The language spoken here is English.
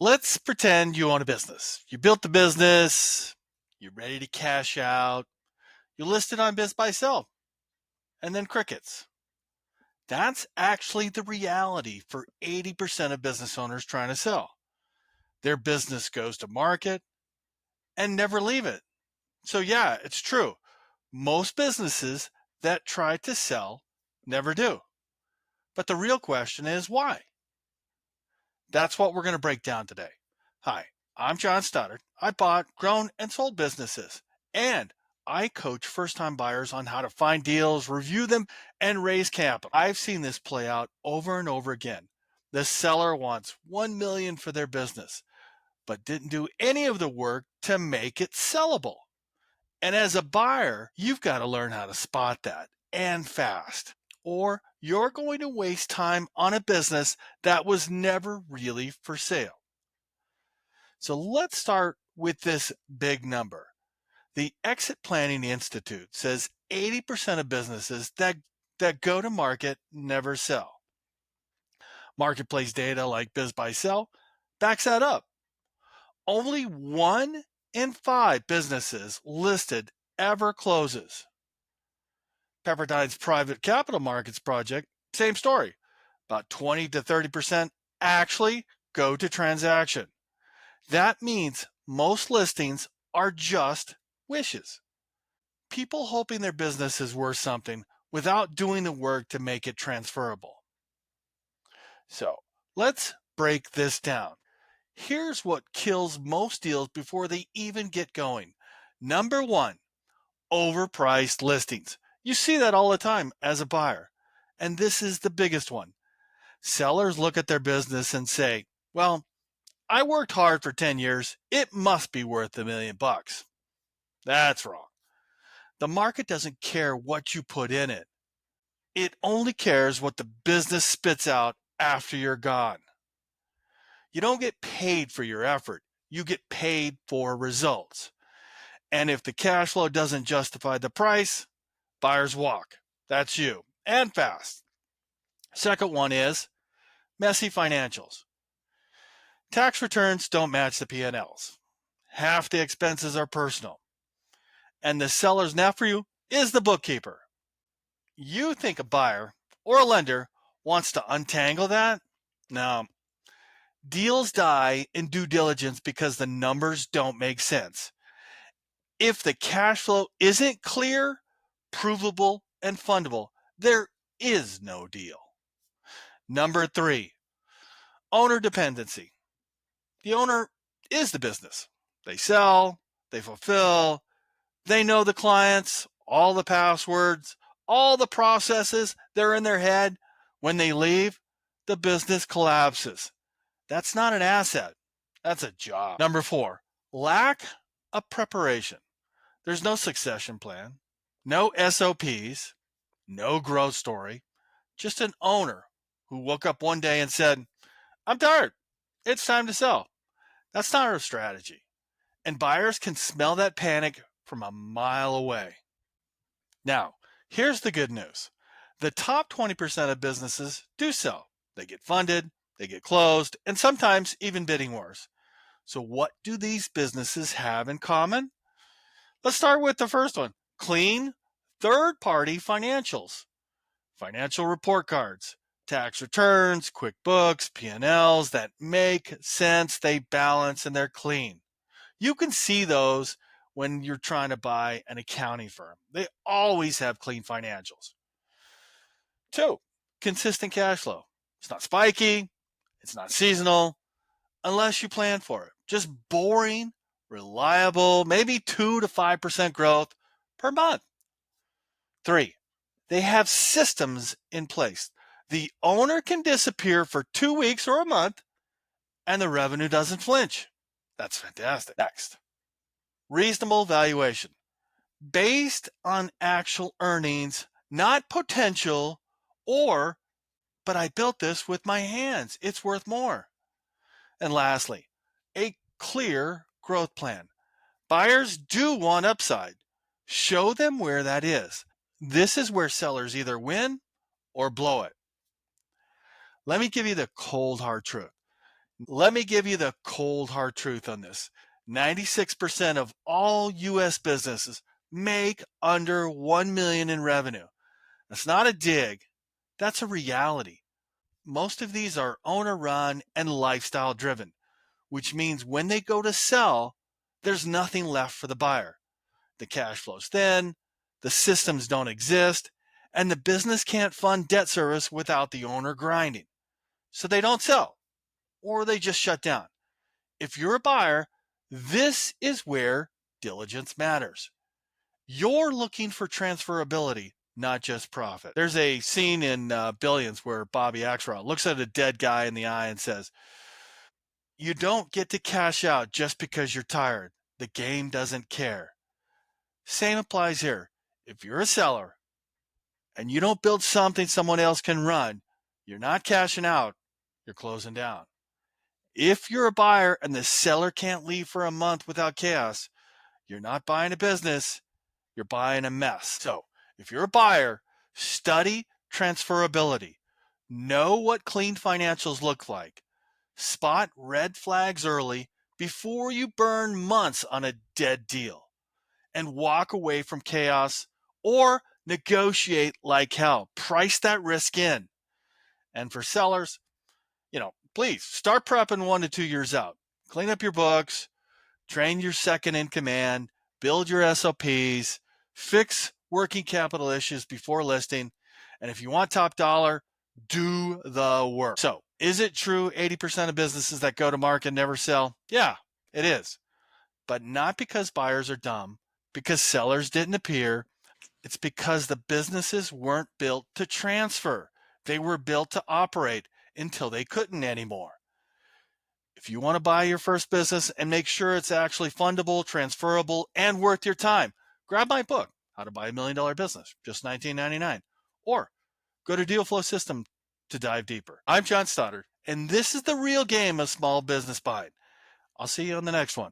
Let's pretend you own a business. You built the business, you're ready to cash out, you list it on Biz Buy Sell, and then crickets. That's actually the reality for 80% of business owners trying to sell. Their business goes to market and never leave it. So, yeah, it's true. Most businesses that try to sell never do. But the real question is why? That's what we're going to break down today. Hi, I'm John Stoddard. I bought, grown, and sold businesses. And I coach first time buyers on how to find deals, review them, and raise capital. I've seen this play out over and over again. The seller wants $1 million for their business, but didn't do any of the work to make it sellable. And as a buyer, you've got to learn how to spot that and fast, or you're going to waste time on a business that was never really for sale. So let's start with this big number. The Exit Planning Institute says 80% of businesses that go to market never sell. Marketplace data like Biz Buy Sell backs that up. Only 1 in 5 businesses listed ever closes. Pepperdine's private capital markets project, same story. About 20 to 30% actually go to transaction. That means most listings are just wishes. People hoping their business is worth something without doing the work to make it transferable. So let's break this down. Here's what kills most deals before they even get going. Number 1, overpriced listings. You see that all the time as a buyer. And this is the biggest one. Sellers look at their business and say, well, I worked hard for 10 years. It must be worth $1 million. That's wrong. The market doesn't care what you put in it. It only cares what the business spits out after you're gone. You don't get paid for your effort. You get paid for results. And if the cash flow doesn't justify the price, buyers walk. That's you. And fast. Second one is messy financials. Tax returns don't match the P&Ls. Half the expenses are personal. And the seller's nephew is the bookkeeper. You think a buyer or a lender wants to untangle that? No. Deals die in due diligence because the numbers don't make sense. If the cash flow isn't clear, provable, and fundable, there is no deal. Number 3, owner dependency. The owner is the business. They sell, they fulfill, they know the clients, all the passwords, all the processes, they're in their head. When they leave, the business collapses. That's not an asset. That's a job. Number 4, lack of preparation. There's no succession plan, no SOPs, no growth story, just an owner who woke up one day and said, I'm tired. It's time to sell. That's not our strategy. And buyers can smell that panic from a mile away. Now, here's the good news. The top 20% of businesses do sell. They get funded, they get closed, and sometimes even bidding wars. So what do these businesses have in common? Let's start with the first one. Clean, third-party financials. Financial report cards, tax returns, QuickBooks, P&Ls that make sense, they balance, and they're clean. You can see those when you're trying to buy an accounting firm. They always have clean financials. 2, consistent cash flow. It's not spiky, it's not seasonal, unless you plan for it. Just boring, reliable, maybe 2 to 5% growth per month. 3, they have systems in place. The owner can disappear for 2 weeks or a month and the revenue doesn't flinch. That's fantastic. Next, reasonable valuation. Based on actual earnings, not potential or, but I built this with my hands. It's worth more. And lastly, a clear growth plan. Buyers do want upside. Show them where that is. This is where sellers either win or blow it. Let me give you the cold hard truth. Let me give you the cold hard truth on this. 96% of all US businesses make under 1 million in revenue. That's not a dig. That's a reality. Most of these are owner run and lifestyle driven, which means when they go to sell, there's nothing left for the buyer. The cash flow's thin, the systems don't exist, and the business can't fund debt service without the owner grinding. So they don't sell, or they just shut down. If you're a buyer, this is where diligence matters. You're looking for transferability, not just profit. There's a scene in Billions where Bobby Axelrod looks at a dead guy in the eye and says, "You don't get to cash out just because you're tired. The game doesn't care." Same applies here. If you're a seller and you don't build something someone else can run, you're not cashing out, you're closing down. If you're a buyer and the seller can't leave for a month without chaos, you're not buying a business, you're buying a mess. So if you're a buyer, study transferability. Know what clean financials look like. Spot red flags early before you burn months on a dead deal. And walk away from chaos or negotiate like hell. Price that risk in. And for sellers, please start prepping 1 to 2 years out. Clean up your books, train your second in command, build your SOPs, fix working capital issues before listing. And if you want top dollar, do the work. So, is it true 80% of businesses that go to market never sell? Yeah, it is. But not because buyers are dumb, because sellers didn't appear. It's because the businesses weren't built to transfer. They were built to operate until they couldn't anymore. If you want to buy your first business and make sure it's actually fundable, transferable, and worth your time, grab my book, How to Buy a $1 Million Business, just $19.99. Or go to Dealflow System to dive deeper. I'm John Stoddard, and this is the real game of small business buying. I'll see you on the next one.